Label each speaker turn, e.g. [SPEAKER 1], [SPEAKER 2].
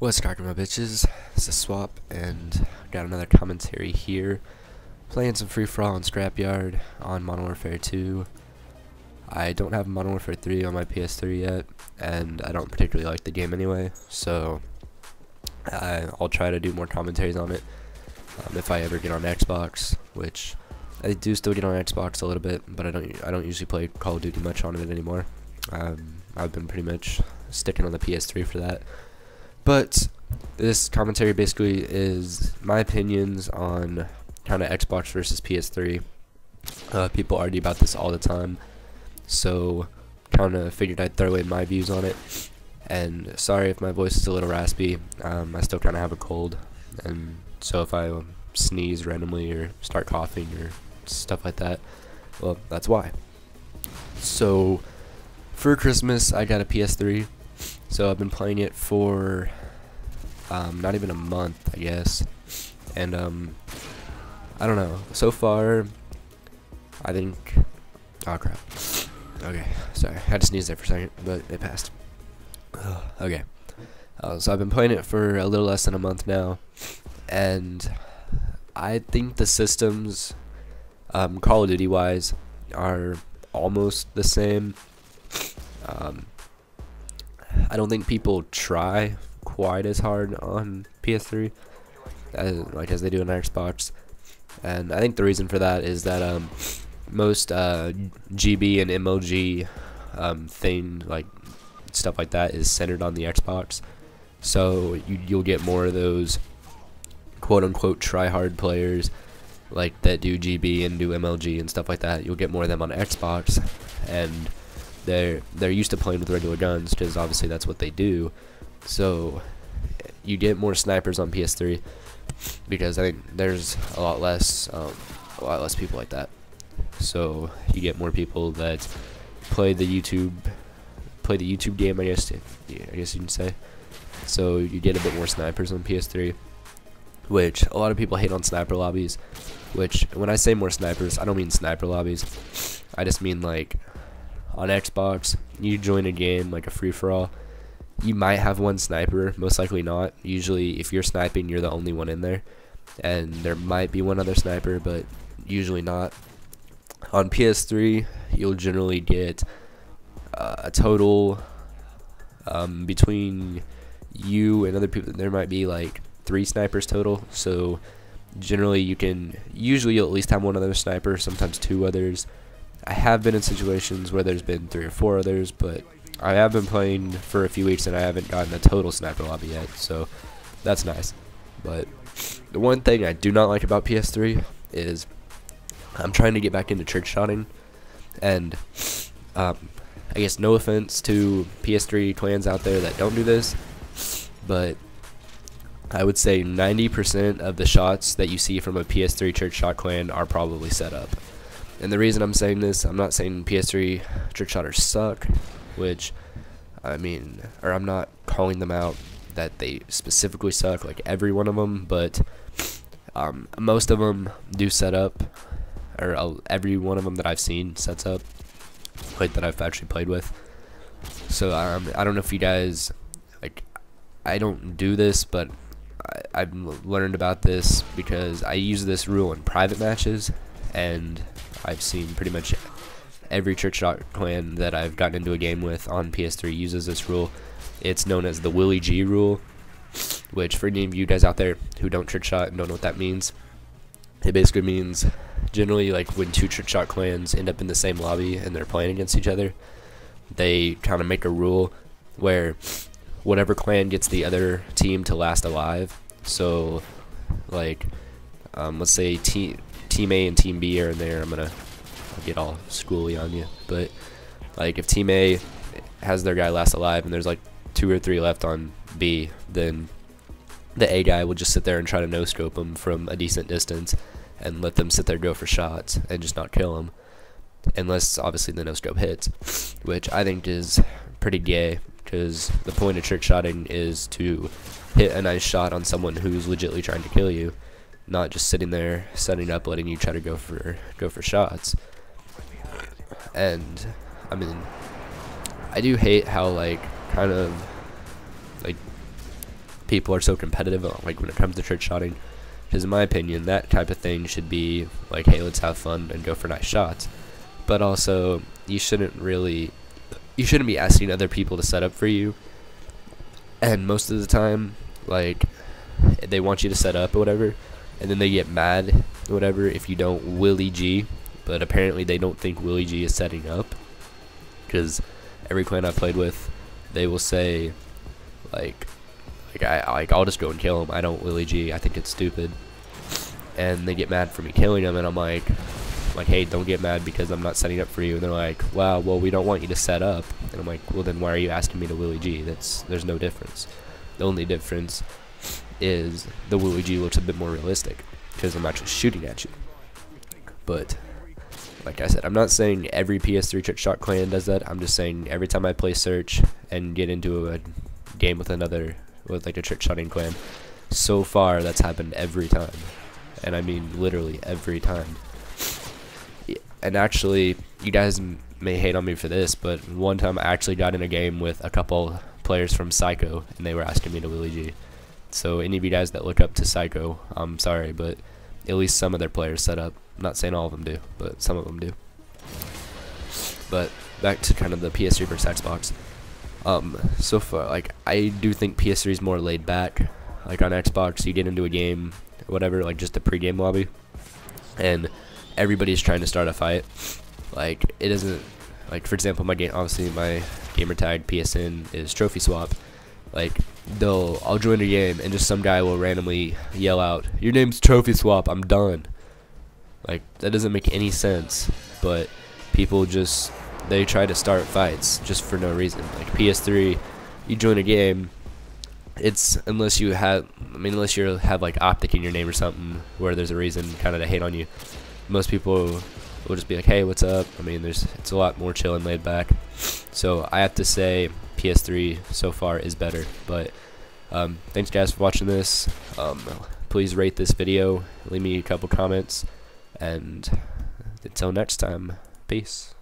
[SPEAKER 1] What's cracking, my bitches? It's a swap, and got another commentary here. Playing some free for all on Scrapyard on Modern Warfare 2. I don't have Modern Warfare 3 on my PS3 yet, and I don't particularly like the game anyway, so I'll try to do more commentaries on it if I ever get on Xbox, which I do still get on Xbox a little bit, but I don't usually play Call of Duty much on it anymore. I've been pretty much sticking on the PS3 for that. But this commentary basically is my opinions on kind of Xbox versus PS3. People argue about this all the time, so kind of figured I'd throw in my views on it. And sorry if my voice is a little raspy. I still kind of have a cold, and so if I sneeze randomly or start coughing or stuff like that, well, that's why. So for Christmas, I got a PS3. So I've been playing it for not even a month, I guess, and I don't know. So far, I think. Oh crap. Okay, sorry, I had to sneeze there for a second, but it passed. Okay, so I've been playing it for a little less than a month now, and I think the systems, Call of Duty wise, are almost the same. I don't think people try quite as hard on PS3 as they do on Xbox, and I think the reason for that is that most GB and MLG thing, like stuff like that, is centered on the Xbox, so you'll get more of those quote unquote try hard players like that do GB and do MLG and stuff like that. You'll get more of them on Xbox, and they're used to playing with regular guns because obviously that's what they do. So you get more snipers on PS3 because I think there's a lot less people like that. So you get more people that play the YouTube game, I guess you can say. So you get a bit more snipers on PS3, which a lot of people hate on sniper lobbies. Which, when I say more snipers, I don't mean sniper lobbies. I just mean like on Xbox, you join a game like a free-for-all, you might have one sniper, most likely not. Usually if you're sniping, you're the only one in there, and there might be one other sniper, but usually not. On PS3, you'll generally get a total between you and other people, there might be like 3 snipers total. So generally you'll at least have one other sniper, sometimes 2 others. I have been in situations where there's been 3 or 4 others, but I have been playing for a few weeks and I haven't gotten a total sniper lobby yet, so that's nice. But the one thing I do not like about PS3 is I'm trying to get back into trick shotting, and I guess no offense to PS3 clans out there that don't do this, but I would say 90% of the shots that you see from a PS3 trick shot clan are probably set up. And the reason I'm saying this, I'm not saying PS3 trick shotters suck, which, I mean, or I'm not calling them out that they specifically suck, like every one of them, but most of them do set up, or every one of them that I've seen sets up, like that I've actually played with. So I don't know if you guys, like, I don't do this, but I've learned about this because I use this rule in private matches, and I've seen pretty much every trick shot clan that I've gotten into a game with on PS3 uses this rule. It's known as the Willie G rule, which for any of you guys out there who don't trick shot and don't know what that means, it basically means generally like when 2 trick shot clans end up in the same lobby and they're playing against each other, they kind of make a rule where whatever clan gets the other team to last alive. So like let's say Team A and Team B are in there. I'll get all schooly on you, but like if Team A has their guy last alive and there's like 2 or 3 left on B, then the A guy will just sit there and try to no-scope them from a decent distance and let them sit there go for shots and just not kill them, unless obviously the no-scope hits, which I think is pretty gay, because the point of trick shotting is to hit a nice shot on someone who's legitimately trying to kill you, not just sitting there setting up letting you try to go for shots. And I mean, I do hate how like kind of like people are so competitive, like when it comes to trick shotting. Because in my opinion, that type of thing should be like, hey, let's have fun and go for nice shots. But also, you shouldn't be asking other people to set up for you. And most of the time, like, they want you to set up or whatever, and then they get mad or whatever if you don't Willie G. But apparently they don't think Willie G is setting up. Because every clan I played with, they will say, I'll just go and kill him. I don't Willie G. I think it's stupid. And they get mad for me killing him, and I'm like, hey, don't get mad because I'm not setting up for you. And they're like, wow, well, we don't want you to set up. And I'm like, well, then why are you asking me to Willie G? There's no difference. The only difference is the Willie G looks a bit more realistic because I'm actually shooting at you. But like I said, I'm not saying every PS3 trick shot clan does that. I'm just saying every time I play search and get into a game with like a trick shotting clan, so far that's happened every time. And I mean literally every time. And actually, you guys may hate on me for this, but one time I actually got in a game with a couple players from Psycho, and they were asking me to Willie G. So any of you guys that look up to Psycho, I'm sorry, but at least some of their players set up. I'm not saying all of them do, but some of them do. But back to kind of the PS3 versus Xbox. So far, like, I do think PS3 is more laid back. Like on Xbox, you get into a game, whatever, like just a pre-game lobby, and everybody's trying to start a fight. Like, it isn't, like, for example, my game, obviously my gamer tag PSN is Trophy Swap. Like, I'll join a game and just some guy will randomly yell out, your name's Trophy Swap, I'm done. Like, that doesn't make any sense, but people just, they try to start fights just for no reason. Like PS3, you join a game, it's, unless you have like Optic in your name or something where there's a reason kind of to hate on you, most people will just be like, hey, what's up? I mean, it's a lot more chill and laid back. So I have to say PS3 so far is better. But thanks guys for watching this. Please rate this video, leave me a couple comments, and until next time, peace.